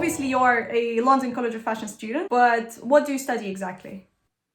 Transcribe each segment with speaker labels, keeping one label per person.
Speaker 1: obviously you're a London College of Fashion student, but what do you study exactly?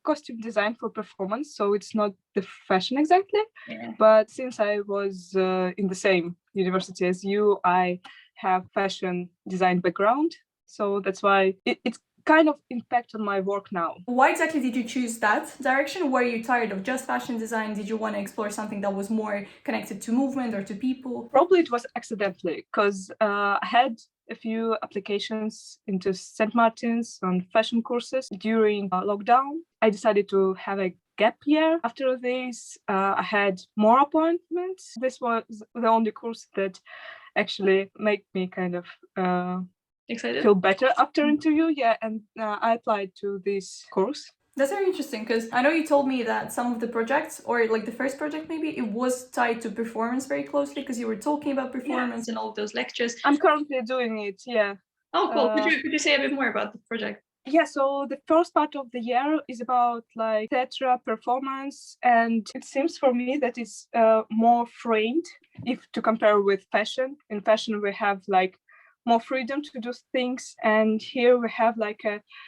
Speaker 2: Costume design for performance, so it's not the fashion exactly.
Speaker 1: Yeah.
Speaker 2: But since I was in the same university as you, I have fashion design background, so that's why it's kind of impacted my work now.
Speaker 1: Why exactly did you choose that direction? Were you tired of just fashion design? Did you want to explore something that was more connected to movement or to people?
Speaker 2: Probably it was accidentally, because I had a few applications into St. Martin's on fashion courses during lockdown. I decided to have a gap year. After this, I had more appointments. This was the only course that actually made me kind of
Speaker 1: Excited?
Speaker 2: feel better after interview. Yeah, and I applied to this course.
Speaker 1: That's very interesting because I know you told me that some of the projects, or like the first project maybe, it was tied to performance very closely because you were talking about performance and all of those lectures.
Speaker 2: I'm currently doing it, yeah.
Speaker 1: Oh, cool. Could you say a bit more about the project?
Speaker 2: Yeah, so the first part of the year is about like theatre performance, and it seems for me that it's more framed if to compare with fashion. In fashion, we have like more freedom to do things, and here we have like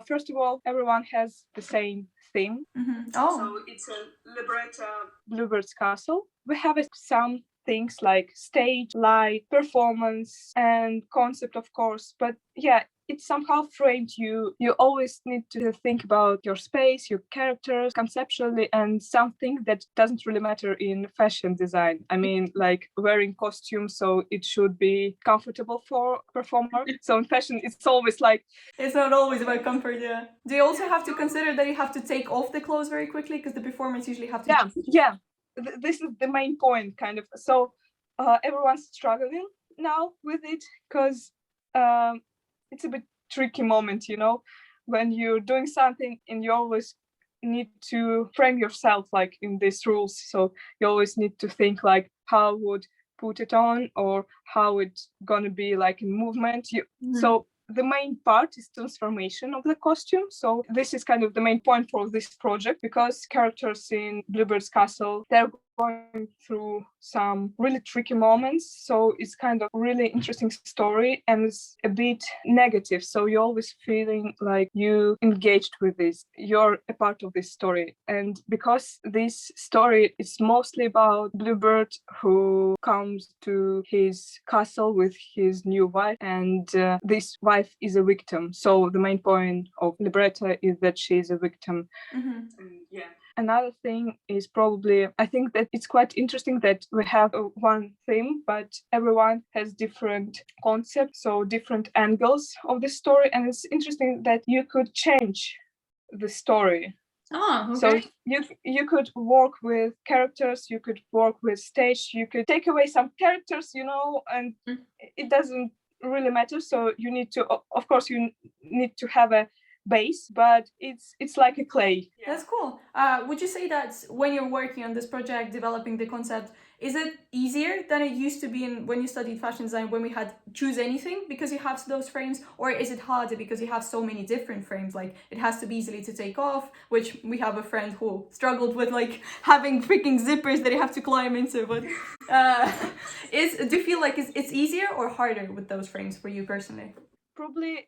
Speaker 2: first of all, everyone has the same theme.
Speaker 1: Mm-hmm. Oh,
Speaker 2: so it's a libretto Bluebird's Castle. We have some things like stage, light, performance, and concept, of course. But yeah, it's somehow framed. You always need to think about your space, your characters conceptually, and something that doesn't really matter in fashion design. I mean, like wearing costumes, so it should be comfortable for performer. So in fashion, it's always like
Speaker 1: it's not always about comfort. Yeah. Do you also have to consider that you have to take off the clothes very quickly because the performers usually have to?
Speaker 2: Yeah. This is the main point, kind of. So everyone's struggling now with it because it's a bit tricky moment, when you're doing something and you always need to frame yourself like in these rules. So you always need to think like how would put it on or how it's gonna be like in movement. So the main part is transformation of the costume. So this is kind of the main point for this project, because characters in Bluebird's Castle, they're going through some really tricky moments. So it's kind of really interesting story, and it's a bit negative. So you're always feeling like you engaged with this. You're a part of this story. And because this story is mostly about Bluebird who comes to his castle with his new wife, and this wife is a victim. So the main point of libretto is that she is a victim.
Speaker 1: Mm-hmm.
Speaker 2: Yeah. Another thing is probably, I think that it's quite interesting that we have one theme, but everyone has different concepts, so different angles of the story. And it's interesting that you could change the story.
Speaker 1: Oh, okay.
Speaker 2: So you could work with characters, you could work with stage, you could take away some characters, and it doesn't really matter. So you need to, of course, you need to have a base, but it's like a clay.
Speaker 1: That's cool. Would you say that when you're working on this project, developing the concept, is it easier than it used to be when you studied fashion design, when we had choose anything because you have those frames, or is it harder because you have so many different frames? Like it has to be easily to take off, which we have a friend who struggled with like having freaking zippers that you have to climb into. But do you feel like it's easier or harder with those frames for you personally?
Speaker 2: Probably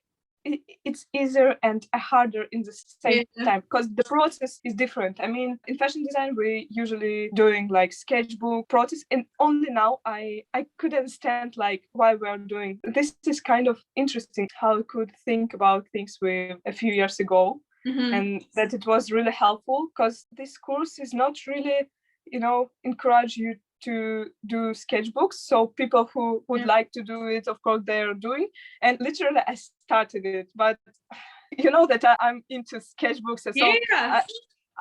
Speaker 2: it's easier and harder in the same time, because the process is different. I mean, in fashion design, we usually doing like sketchbook process, and only now I could understand like why we are doing this. Is kind of interesting how we could think about things with a few years ago. And that it was really helpful, because this course is not really, encourage you to do sketchbooks. So people who would like to do it, of course, they are doing. And literally, I started it, but you know that I'm into sketchbooks, and so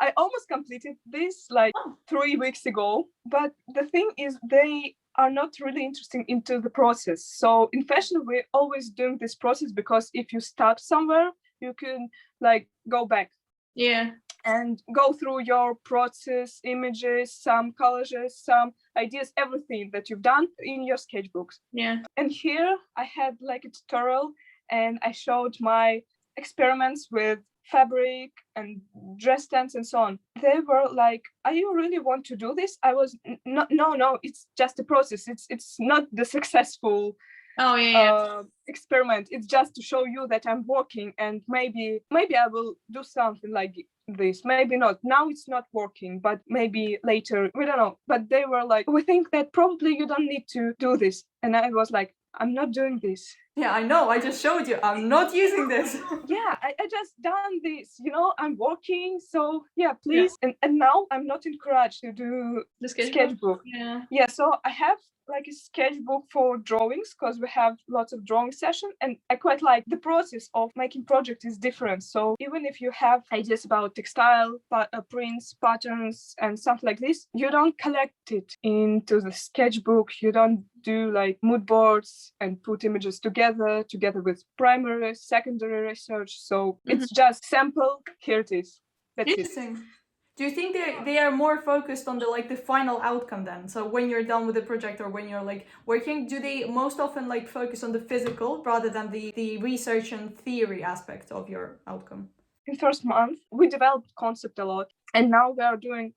Speaker 2: I almost completed this like 3 weeks ago. But the thing is, they are not really interesting into the process. So in fashion, we're always doing this process because if you start somewhere, you can like go back.
Speaker 1: Yeah.
Speaker 2: And go through your process, images, some collages, some ideas, everything that you've done in your sketchbooks.
Speaker 1: Yeah.
Speaker 2: And here I had like a tutorial, and I showed my experiments with fabric and dress stands and so on. They were like, "Are you really want to do this?" I was no, it's just a process. It's not the successful experiment. It's just to show you that I'm working, and maybe I will do something like this, maybe not. Now it's not working, but maybe later, we don't know. But they were like, we think that probably you don't need to do this. And I was like, I'm not doing this.
Speaker 1: Yeah, I know. I just showed you. I'm not using this.
Speaker 2: Yeah, I just done this. I'm working. So yeah, please. Yeah. And now I'm not encouraged to do
Speaker 1: The
Speaker 2: sketchbook. Yeah. So I have like a sketchbook for drawings because we have lots of drawing session, and I quite like the process of making project is different. So even if you have ideas about textile prints, patterns, and stuff like this, you don't collect it into the sketchbook. You don't do like mood boards and put images together with primary, secondary research. So it's just sample. Here it is. That's
Speaker 1: interesting.
Speaker 2: It.
Speaker 1: Do you think they are more focused on the final outcome then? So when you're done with the project or when you're like working, do they most often like focus on the physical rather than the research and theory aspect of your outcome?
Speaker 2: In first month, we developed concept a lot, and now we are doing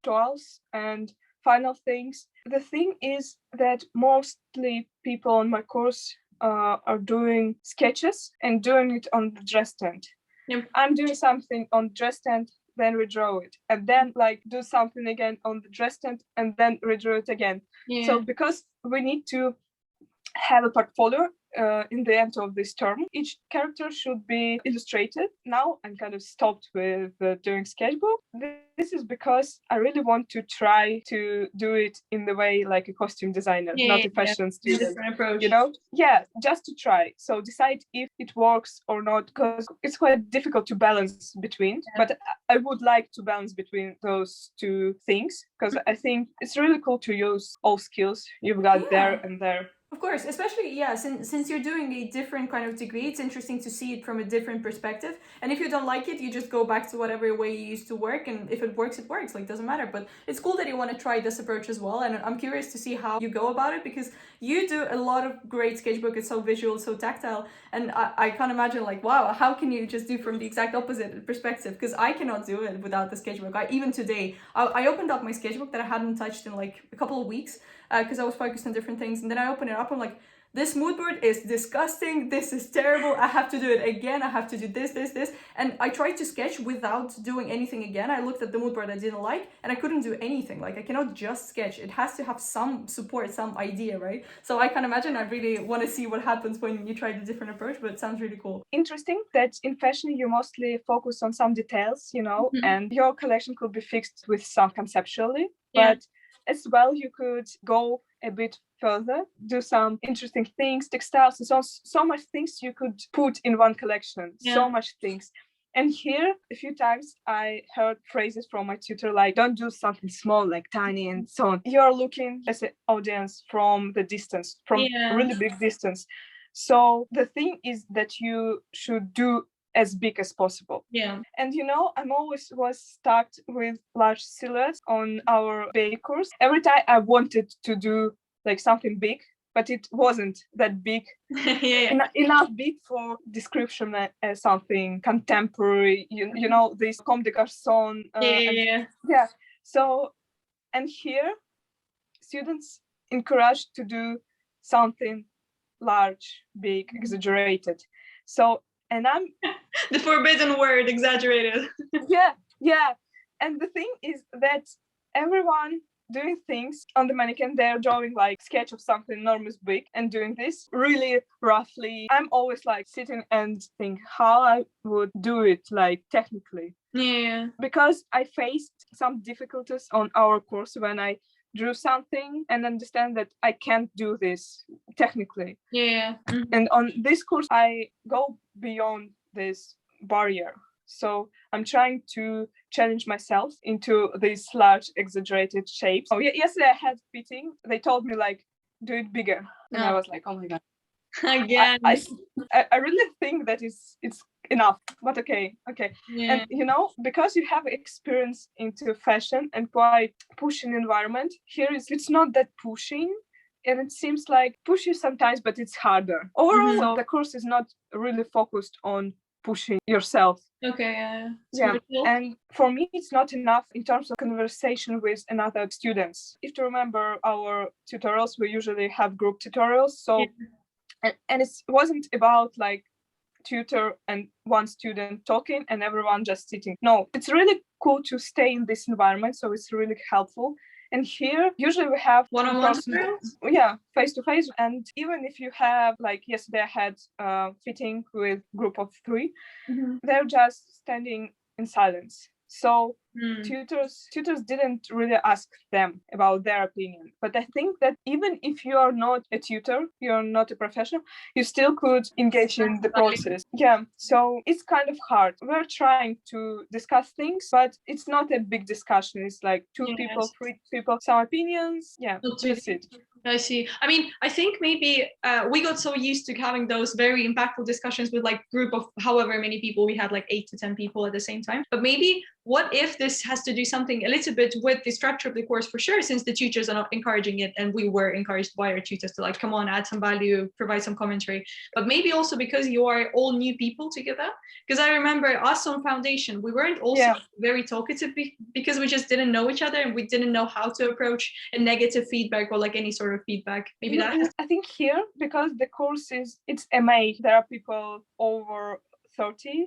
Speaker 2: tutorials and final things. The thing is that mostly people on my course are doing sketches and doing it on the dress stand. Yep. I'm doing something on dress stand, then redraw it, and then like do something again on the dress stand, and then redraw it again. Yeah. So because we need to have a portfolio in the end of this term, each character should be illustrated. Now I'm kind of stopped with doing sketchbook. This is because I really want to try to do it in the way like a costume designer, not a fashion student. Approach. Yeah, just to try. So decide if it works or not, because it's quite difficult to balance between. Yeah. But I would like to balance between those two things, because I think it's really cool to use all skills you've got there and there.
Speaker 1: Of course, especially, since you're doing a different kind of degree, it's interesting to see it from a different perspective. And if you don't like it, you just go back to whatever way you used to work. And if it works, it works. Like, doesn't matter. But it's cool that you want to try this approach as well. And I'm curious to see how you go about it, because you do a lot of great sketchbook. It's so visual, so tactile. And I can't imagine, like, wow, how can you just do from the exact opposite perspective? Because I cannot do it without the sketchbook. Even today, I opened up my sketchbook that I hadn't touched in like a couple of weeks, because I was focused on different things. And then I open it up, I'm like, this mood board is disgusting, this is terrible, I have to do it again, I have to do this. And I tried to sketch without doing anything again. I looked at the mood board I didn't like, and I couldn't do anything. Like, I cannot just sketch. It has to have some support, some idea, right? So I can imagine, I really want to see what happens when you try the different approach, but it sounds really cool.
Speaker 2: Interesting that in fashion you mostly focus on some details, and your collection could be fixed with some conceptually, but as well you could go a bit further, do some interesting things, textiles, and so much things you could put in one collection. So much things. And here, a few times I heard phrases from my tutor like, don't do something small, like tiny and so on. You're looking as an audience from the distance, from a really big distance. So the thing is that you should do as big as possible. Yeah. And I'm always was stuck with large silhouettes on our BA course. Every time I wanted to do like something big, but it wasn't that big. Enough big for description as something contemporary, this comme des garçons. So, and here students encouraged to do something large, big, exaggerated. So, and I'm
Speaker 1: the forbidden word, exaggerated.
Speaker 2: Yeah. And the thing is that everyone doing things on the mannequin, they're drawing like sketch of something enormous big and doing this really roughly. I'm always like sitting and think how I would do it like technically. Yeah. Because I faced some difficulties on our course when I drew something and understand that I can't do this technically. Yeah. Mm-hmm. And on this course, I go beyond this barrier. So I'm trying to challenge myself into these large exaggerated shapes. Oh, yesterday I had fitting. They told me like, do it bigger. And I was like, oh my God. Again. I really think that it's enough, but okay. Yeah. And because you have experience into fashion and quite pushing environment, here it's not that pushing, and it seems like pushy sometimes, but it's harder. Overall, so the course is not really focused on pushing yourself. Okay, yeah. And for me, it's not enough in terms of conversation with another students. If you remember our tutorials, we usually have group tutorials. So And it wasn't about like tutor and one student talking and everyone just sitting. No, it's really cool to stay in this environment, so it's really helpful. And here usually we have
Speaker 1: one-on-one
Speaker 2: face to face. And even if you have, like yesterday I had fitting with group of 3, they're just standing in silence. So tutors didn't really ask them about their opinion. But I think that even if you are not a tutor, you're not a professional, you still could engage in the process. Yeah, so it's kind of hard. We're trying to discuss things, but it's not a big discussion. It's like 2 people, 3 people, some opinions. Yeah, that's it.
Speaker 1: I see. I mean, I think maybe we got so used to having those very impactful discussions with like group of however many people. We had like 8 to 10 people at the same time. But maybe what if this has to do something a little bit with the structure of the course, for sure, since the tutors are not encouraging it, and we were encouraged by our tutors to like, come on, add some value, provide some commentary. But maybe also because you are all new people together. Because I remember us on foundation, we weren't also very talkative because we just didn't know each other and we didn't know how to approach a negative feedback or like any sort of feedback. Maybe
Speaker 2: I think here, because the course it's MA, there are people over 30.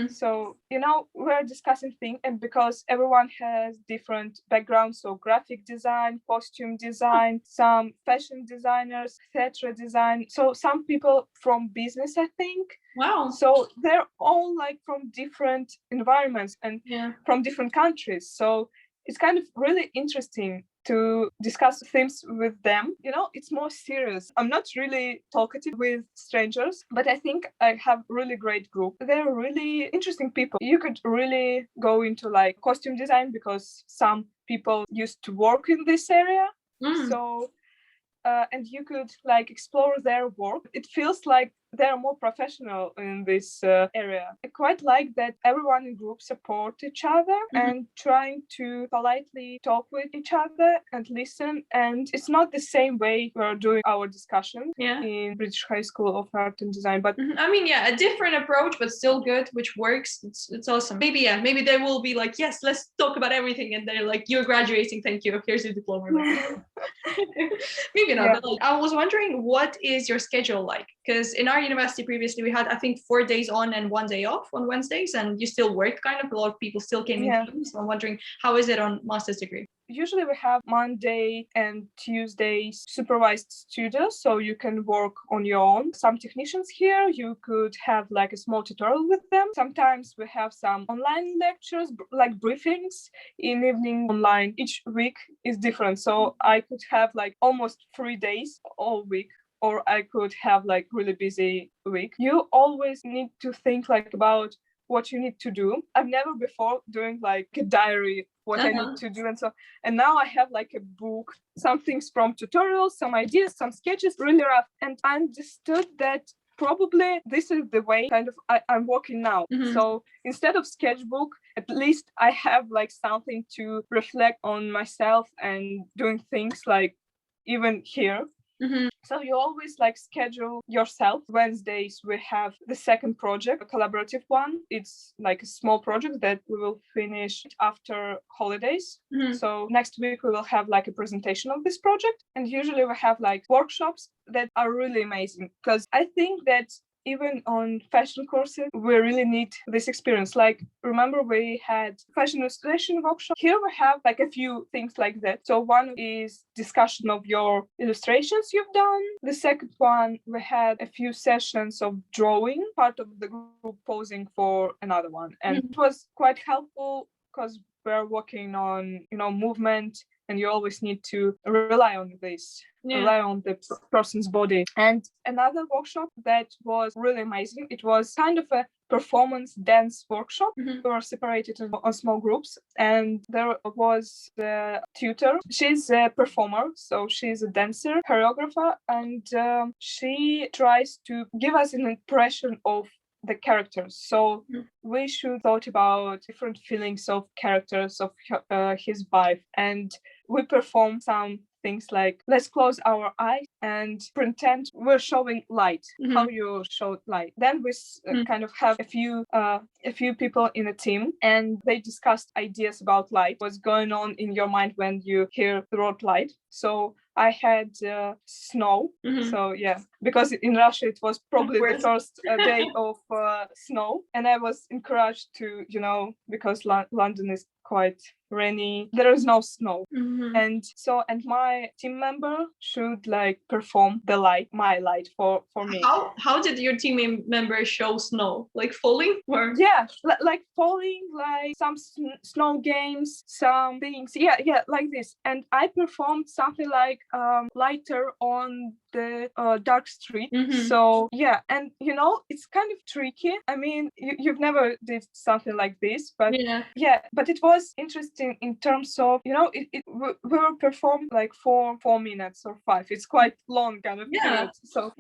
Speaker 2: So, we're discussing things, and because everyone has different backgrounds, so graphic design, costume design, some fashion designers, etc. design. So some people from business, I think.
Speaker 1: Wow.
Speaker 2: So they're all like from different environments and from different countries. So it's kind of really interesting to discuss themes with them. It's more serious. I'm not really talkative with strangers, but I think I have really great group. They're really interesting people. You could really go into like costume design because some people used to work in this area. So and you could like explore their work. It feels like they're more professional in this area. I quite like that everyone in group support each other and trying to politely talk with each other and listen. And it's not the same way we're doing our discussion in British High School of Art and Design. But
Speaker 1: I mean, a different approach, but still good, which works. It's awesome. Maybe they will be like, yes, let's talk about everything. And they're like, you're graduating, thank you. Here's your diploma. Maybe not. But like, I was wondering, what is your schedule like? Because in our university previously, we had, I think, 4 days on and 1 day off on Wednesdays, and you still worked kind of. A lot of people still came in. So I'm wondering, how is it on master's degree?
Speaker 2: Usually we have Monday and Tuesdays supervised studios, so you can work on your own. Some technicians here, you could have like a small tutorial with them. Sometimes we have some online lectures, like briefings in evening online. Each week is different. So I could have like almost 3 days all week, or I could have like really busy week. You always need to think like about what you need to do. I've never before doing like a diary, what I need to do, and now I have like a book, some things from tutorials, some ideas, some sketches, really rough. And I understood that probably this is the way kind of I'm working now. So instead of sketchbook, at least I have like something to reflect on myself and doing things like even here. So you always like schedule yourself. Wednesdays we have the second project, a collaborative one. It's like a small project that we will finish after holidays. So next week we will have like a presentation of this project. And usually we have like workshops that are really amazing, because I think that even on fashion courses, we really need this experience. Like, remember we had fashion illustration workshop. Here we have like a few things like that. So one is discussion of your illustrations you've done. The second one, we had a few sessions of drawing, part of the group posing for another one. And it was quite helpful because we're working on, movement, and you always need to rely on this. Rely on the person's body. And another workshop that was really amazing, it was kind of a performance dance workshop. We were separated on small groups, and there was the tutor. She's a performer, so she's a dancer, choreographer, and she tries to give us an impression of the characters. So we should thought about different feelings of characters of his wife, and we perform some things like, let's close our eyes and pretend we're showing light. How you show light. Then we kind of have a few people in a team, and they discussed ideas about light. What's going on in your mind when you hear the word light? So I had snow. So yeah, because in Russia it was probably the first day of snow, and I was encouraged to, because London is quite rainy, there is no snow. And my team member should like perform my light for me.
Speaker 1: How did your team member show snow? Like falling? Or
Speaker 2: yeah, like falling, like some snow games, some things, yeah, like this. And I performed something like lighter on the dark street. So yeah, and it's kind of tricky. I mean, you've never did something like this, but yeah, but it was interesting in terms of, we will perform like for 4 minutes or 5. It's quite long kind of period. So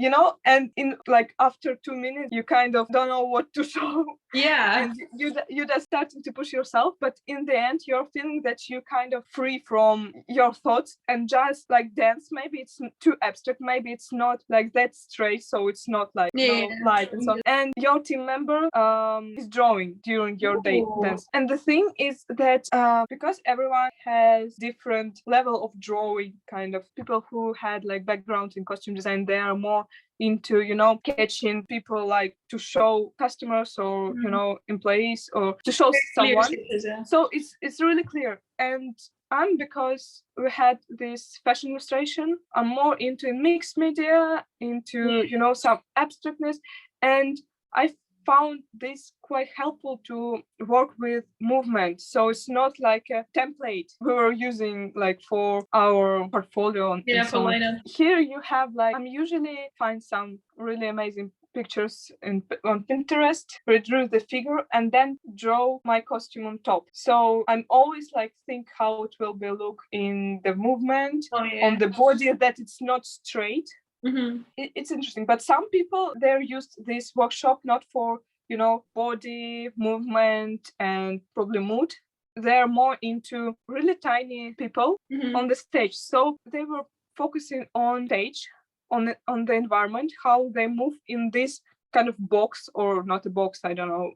Speaker 2: and in like after 2 minutes you kind of don't know what to show. And you're just starting to push yourself, but in the end you're feeling that you're kind of free from your thoughts and just like dance. Maybe it's too abstract, maybe it's not like that straight, so it's not like light and so on. And your team member is drawing during your dance. And the thing is that because everyone has different level of drawing, kind of people who had like background in costume design, they are more into catching people, like to show customers or employees, or to show someone. So it's really clear. And because we had this fashion illustration, I'm more into mixed media, into some abstractness, and I found this quite helpful to work with movement. So it's not like a template we were using like for our portfolio. And so on. Here you have like, I'm usually find some really amazing pictures on Pinterest, redrew the figure, and then draw my costume on top. So I'm always like think how it will be look in the movement, on the body, that it's not straight. It's interesting, but some people, they're used this workshop not for body movement and probably mood. They're more into really tiny people on the stage, so they were focusing on stage, on the environment, how they move in this kind of box, or not a box, I don't know.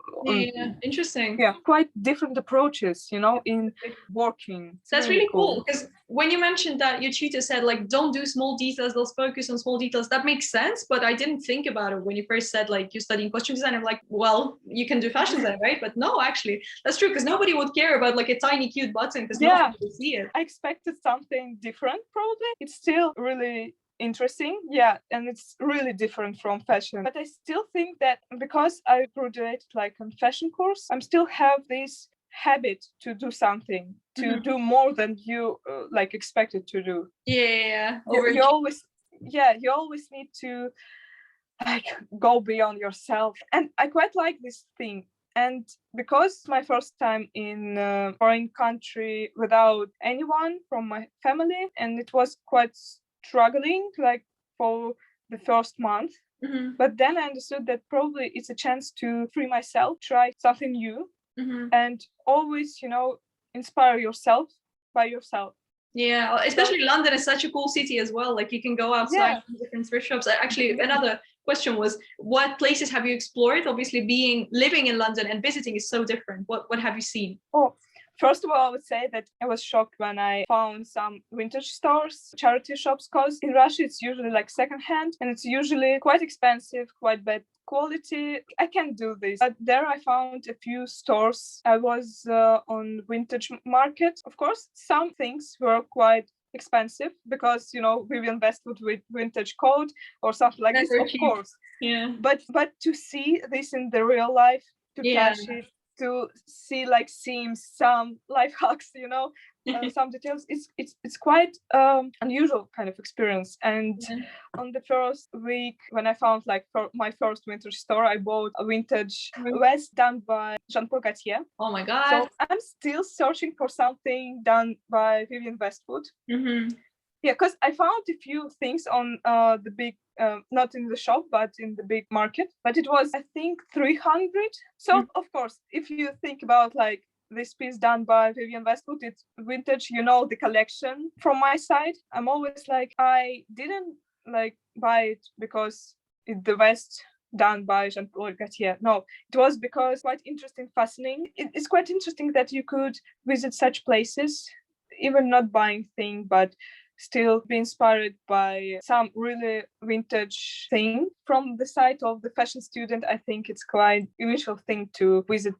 Speaker 2: Interesting. Yeah, quite different approaches, in working.
Speaker 1: That's really cool, because when you mentioned that your tutor said like don't do small details, let's focus on small details, that makes sense, but I didn't think about it when you first said like you're studying costume design. I'm like, well, you can do fashion design, right? But no, actually that's true, because nobody would care about like a tiny cute button, because nobody would see it.
Speaker 2: I expected something different, probably. It's still really interesting, and it's really different from fashion, but I still think that because I graduated like on fashion course, I still have this habit to do something, to do more than you like expected to do. You always need to like go beyond yourself, and I quite like this thing. And because my first time in a foreign country without anyone from my family, and it was quite struggling like for the first month, but then I understood that probably it's a chance to free myself, try something new, and always inspire yourself by yourself.
Speaker 1: Especially London is such a cool city as well, like you can go outside to different thrift shops. Actually, another question was, what places have you explored? Obviously living in London and visiting is so different. What have you seen?
Speaker 2: First of all, I would say that I was shocked when I found some vintage stores, charity shops, because in Russia it's usually like secondhand, and it's usually quite expensive, quite bad quality. I can't do this. But there I found a few stores. I was on vintage market. Of course, some things were quite expensive because we've invested with vintage code or something like this, of course. But to see this in the real life, to touch it, to see like seams, some life hacks, some details, it's quite unusual kind of experience. And on the first week when I found like my first vintage store, I bought a vintage vest done by Jean-Paul Gaultier.
Speaker 1: Oh my god.
Speaker 2: So I'm still searching for something done by Vivienne Westwood. Because I found a few things on the big, not in the shop, but in the big market. But it was, I think, 300. So, of course, if you think about like this piece done by Vivienne Westwood, it's vintage, the collection. From my side, I'm always like, I didn't like buy it because it's the vest done by Jean-Paul Gaultier. No, it was because quite interesting, fascinating. It's quite interesting that you could visit such places, even not buying things, but still be inspired by some really vintage thing from the side of the fashion student. I think it's quite unusual thing to visit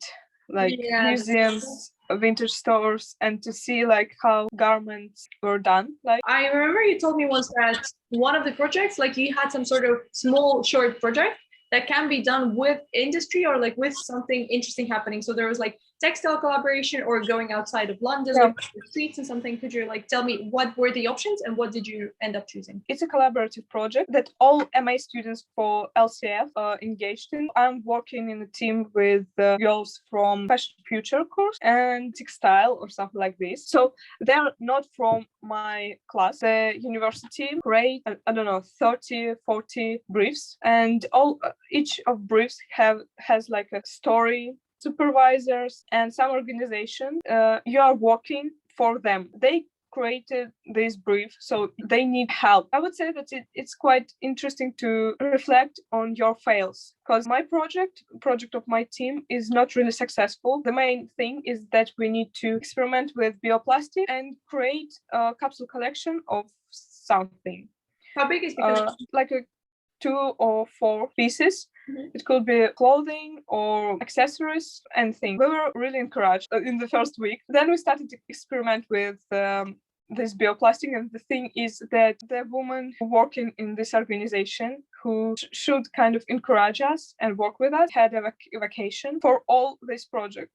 Speaker 2: like museums, vintage stores, and to see like how garments were done. Like
Speaker 1: I remember you told me once that one of the projects, like you had some sort of small short project that can be done with industry or like with something interesting happening. So there was like textile collaboration or going outside of London,
Speaker 2: Yeah.
Speaker 1: like the streets and something. Could you like tell me what were the options and what did you end up choosing?
Speaker 2: It's a collaborative project that all MA students for LCF are engaged in. I'm working in a team with girls from Fashion Future course and textile or something like this. So they're not from my class. The university create, I don't know, 30, 40 briefs, and all each of briefs has like a story, supervisors, and some organization. You are working for them. They created this brief, so they need help. I would say that it's quite interesting to reflect on your fails, because my project of my team is not really successful. The main thing is that we need to experiment with bioplastic and create a capsule collection of something.
Speaker 1: How big is the collection?
Speaker 2: Like a 2 or 4 pieces. It could be clothing or accessories, anything. We were really encouraged in the first week. Then we started to experiment with this bioplastic, and the thing is that the woman working in this organization who should kind of encourage us and work with us had a vacation for all this project.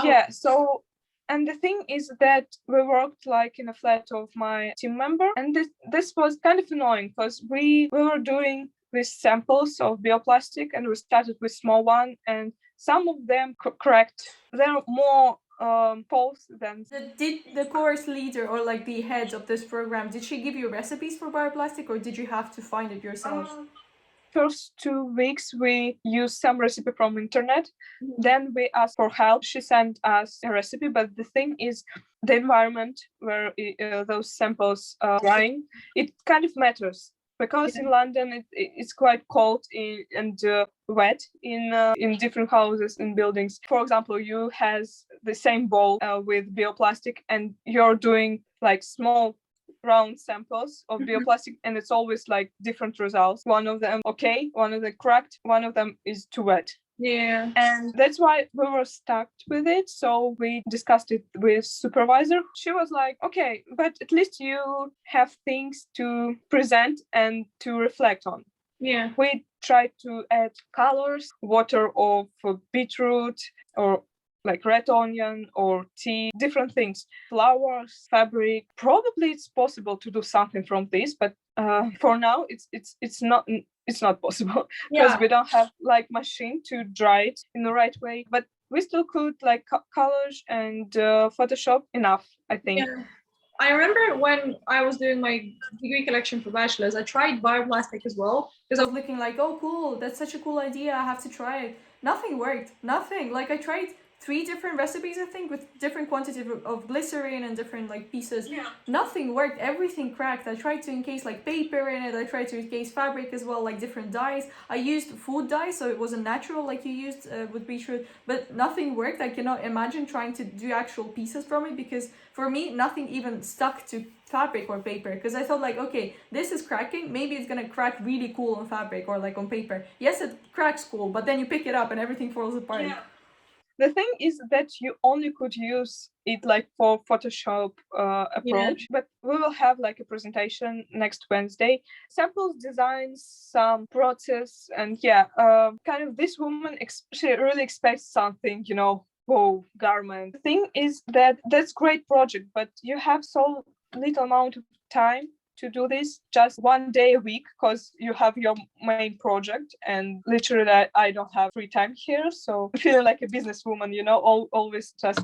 Speaker 2: Yeah, so and the thing is that we worked like in a flat of my team member, and this was kind of annoying because we were doing with samples of bioplastic, and we started with small one, and some of them cracked. There are more faults than.
Speaker 1: Did the course leader or like the head of this program, did she give you recipes for bioplastic or did you have to find it yourself?
Speaker 2: First 2 weeks we used some recipe from internet. Then we asked for help. She sent us a recipe, but the thing is the environment where those samples are drying, it kind of matters. Because in London it's quite cold and wet in different houses and buildings. For example, you has the same bowl with bioplastic, and you're doing like small round samples of bioplastic, and it's always like different results. One of them okay, one of them cracked, one of them is too wet. Yeah. And that's why we were stuck with it. So we discussed it with supervisor. She was like, okay, but at least you have things to present and to reflect on. Yeah. We tried to add colors, water of beetroot or like red onion or tea, different things, flowers, fabric. Probably it's possible to do something from this, but for now it's not possible because we don't have like machine to dry it in the right way. But we still could like collage and Photoshop enough, I think. Yeah.
Speaker 1: I remember when I was doing my degree collection for bachelor's, I tried bioplastic as well because I was looking like, oh cool, that's such a cool idea, I have to try it. Nothing worked. Nothing. Like I tried 3 different recipes, I think, with different quantities of glycerin and different like pieces. Yeah. Nothing worked. Everything cracked. I tried to encase like paper in it. I tried to encase fabric as well, like different dyes. I used food dye, so it wasn't natural like you used with beetroot, but nothing worked. I cannot imagine trying to do actual pieces from it because for me, nothing even stuck to fabric or paper because I thought like, okay, this is cracking, maybe it's gonna crack really cool on fabric or like on paper. Yes, it cracks cool, but then you pick it up and everything falls apart. Yeah.
Speaker 2: The thing is that you only could use it like for Photoshop approach, but we will have like a presentation next Wednesday. Samples, designs, some process, and kind of this woman she really expects something, whoa, garment. The thing is that that's great project, but you have so little amount of time to do this, just 1 day a week, because you have your main project, and literally I don't have free time here, so I'm feeling like a businesswoman, always just.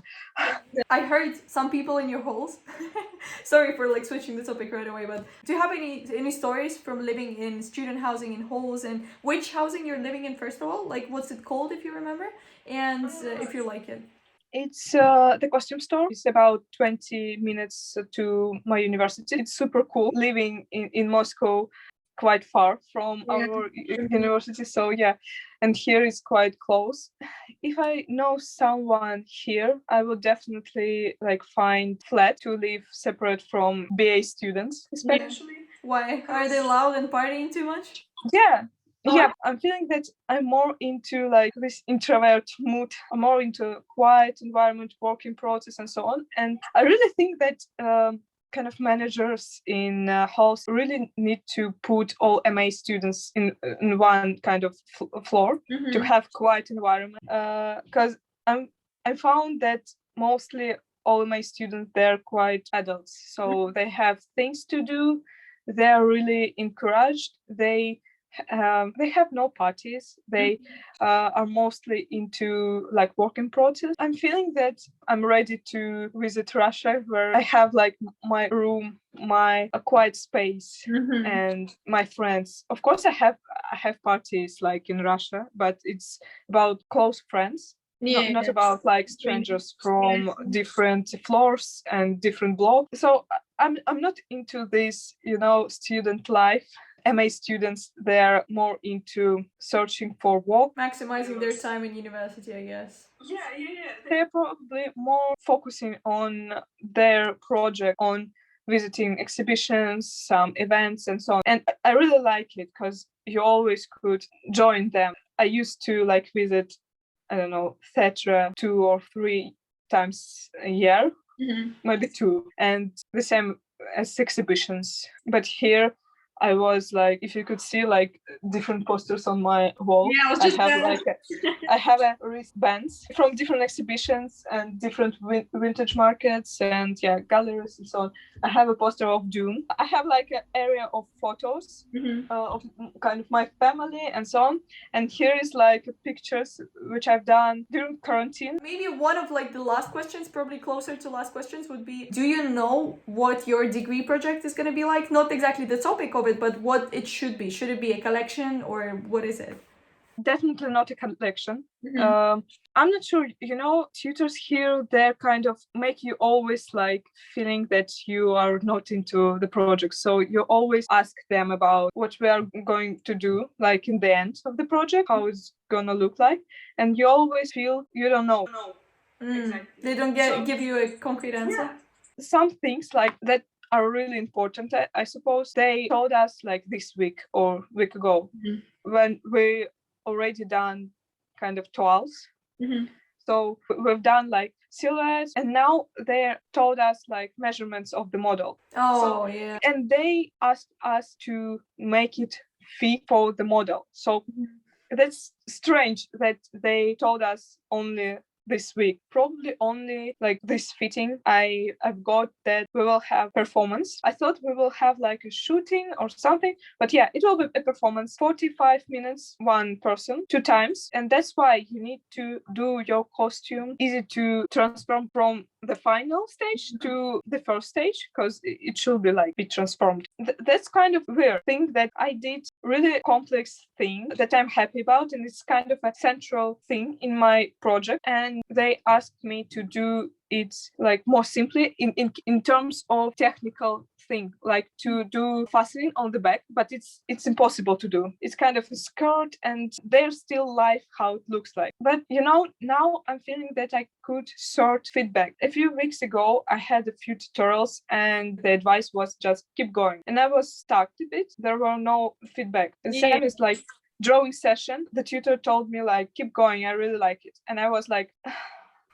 Speaker 1: I heard some people in your halls. Sorry for like switching the topic right away, but do you have any stories from living in student housing in halls, and which housing you're living in first of all? Like what's it called if you remember, and if you like it?
Speaker 2: It's the costume store. It's about 20 minutes to my university. It's super cool living in Moscow. quite far from our university. So yeah, and here is quite close. If I know someone here, I will definitely like find flat to live separate from BA students, especially.
Speaker 1: Why? Are they loud and partying too much?
Speaker 2: Yeah. Yeah, I'm feeling that I'm more into like this introvert mood. I'm more into quiet environment, working process, and so on. And I really think that kind of managers in halls really need to put all MA students in one kind of floor to have quiet environment. Because I found that mostly all MA students, they're quite adults, so they have things to do. They're really encouraged. They have no parties. They are mostly into like working process. I'm feeling that I'm ready to visit Russia, where I have like my room, my a quiet space, and my friends. Of course, I have parties like in Russia, but it's about close friends. Not about like strangers from different floors and different blocks. So I'm not into this, student life. MA students, they're more into searching for work,
Speaker 1: maximizing their time in university, I guess.
Speaker 2: Yeah. They're probably more focusing on their project, on visiting exhibitions, some events, and so on. And I really like it because you always could join them. I used to like visit, I don't know, theatre 2 or 3 times a year, maybe 2, and the same as exhibitions. But here I was like, if you could see like different posters on my wall, I have a wristbands from different exhibitions and different vintage markets and galleries and so on. I have a poster of Dune. I have like an area of photos of kind of my family and so on. And here is like pictures which I've done during quarantine.
Speaker 1: Maybe one of like the last questions, probably closer to last questions, would be, do you know what your degree project is going to be like? Not exactly the topic of it, but what it should be. Should it be a collection or what is it?
Speaker 2: Definitely not a collection. I'm not sure, tutors here, they're kind of make you always like feeling that you are not into the project. So you always ask them about what we are going to do, like in the end of the project, how it's gonna look like. And you always feel you don't know.
Speaker 1: Exactly. They don't give you a concrete answer?
Speaker 2: Yeah. Some things like that are really important, I suppose. They told us like this week or week ago when we already done kind of toiles. So we've done like silhouettes, and now they told us like measurements of the model.
Speaker 1: Yeah.
Speaker 2: And they asked us to make it fit for the model. So that's strange that they told us only this week. Probably only like this fitting I've got that we will have performance. I thought we will have like a shooting or something, but yeah, it will be a performance, 45 minutes, one person, 2 times. And that's why you need to do your costume easy to transform from the final stage to the first stage, because it should be like be transformed. That's kind of weird thing that I did, really complex thing that I'm happy about, and it's kind of a central thing in my project. And they asked me to do it like more simply in terms of technical thing, like to do fastening on the back, but it's impossible to do. It's kind of a skirt and there's still life how it looks like. But now I'm feeling that I could sort feedback. A few weeks ago I had a few tutorials and the advice was just keep going, and I was stuck a bit. There were no feedback. The same is like drawing session. The tutor told me like keep going, I really like it, and I was like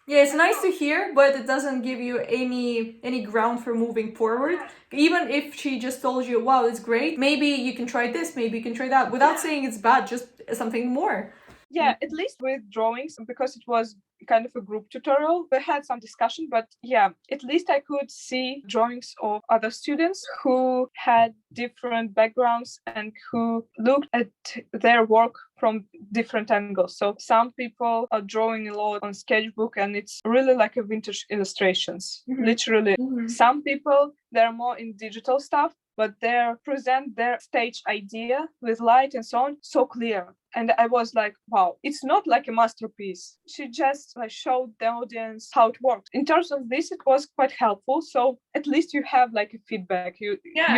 Speaker 1: yeah, it's nice to hear, but it doesn't give you any ground for moving forward. Even if she just told you, wow, it's great, maybe you can try this, maybe you can try that, without saying it's bad, just something more.
Speaker 2: Yeah, at least with drawings, because it was kind of a group tutorial, we had some discussion, but yeah, at least I could see drawings of other students who had different backgrounds and who looked at their work from different angles. So some people are drawing a lot on sketchbook and it's really like a vintage illustrations, literally. Some people, they're more in digital stuff, but they present their stage idea with light and so on so clear. And I was like, wow, it's not like a masterpiece. She just like showed the audience how it worked. In terms of this, it was quite helpful. So at least you have like a feedback. You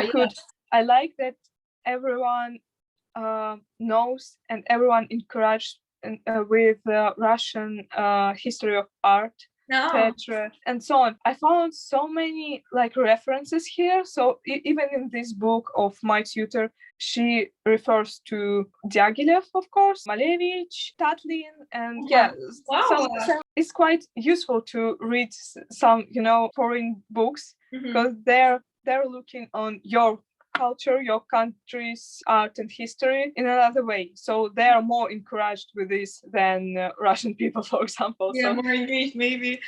Speaker 2: could. I like that everyone knows and everyone encouraged with Russian history of art, theater, and so on. I found so many like references here. So even in this book of my tutor, she refers to Diaghilev, of course, Malevich, Tatlin, and it's quite useful to read some, foreign books because they're looking on your culture, your country's art and history in another way. So they are more encouraged with this than Russian people, for example.
Speaker 1: Yeah, more engaged, maybe.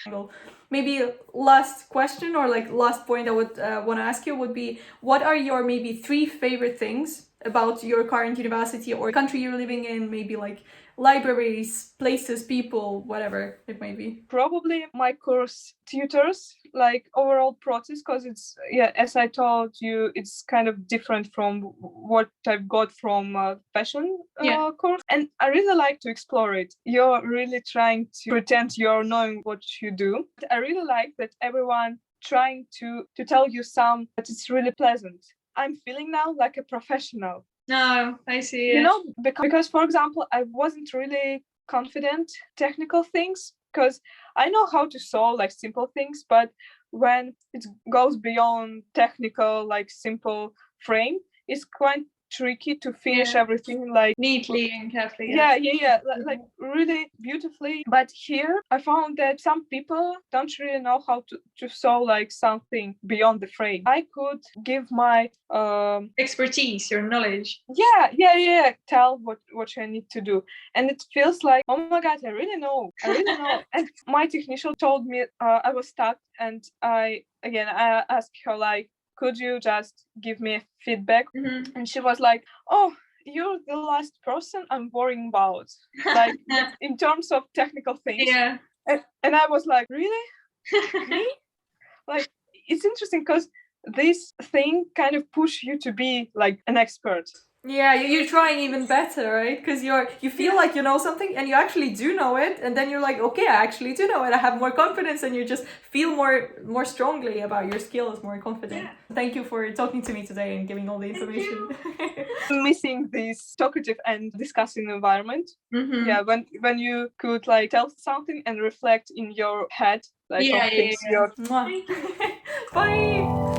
Speaker 1: Maybe last question or like last point I would want to ask you would be, what are your maybe 3 favorite things about your current university or country you're living in? Maybe like libraries, places, people, whatever it may be.
Speaker 2: Probably my course tutors, like overall process, because it's, as I told you, it's kind of different from what I've got from fashion course. And I really like to explore it. You're really trying to pretend you're knowing what you do. I really like that everyone trying to tell you that it's really pleasant. I'm feeling now like a professional.
Speaker 1: No, I see.
Speaker 2: Because for example, I wasn't really confident technical things because I know how to solve like simple things, but when it goes beyond technical, like simple frame, it's quite tricky to finish everything like
Speaker 1: neatly and carefully.
Speaker 2: Like really beautifully. But here I found that some people don't really know how to sew like something beyond the frame. I could give my
Speaker 1: expertise, your knowledge.
Speaker 2: Tell what I need to do, and it feels like, oh my god, I really know. And my technician told me I was stuck, and I asked her like, could you just give me feedback? And she was like, oh, you're the last person I'm worrying about, like in terms of technical things. And I was like, really? Me? Like, it's interesting because this thing kind of push you to be like an expert.
Speaker 1: Yeah, you're trying even better, right? Because you feel like you know something and you actually do know it, and then you're like, okay, I actually do know it. I have more confidence, and you just feel more strongly about your skills, more confident. Thank you for talking to me today and giving all the information.
Speaker 2: Missing this talkative and discussing environment. When you could like tell something and reflect in your head, like of things you're.
Speaker 1: Bye.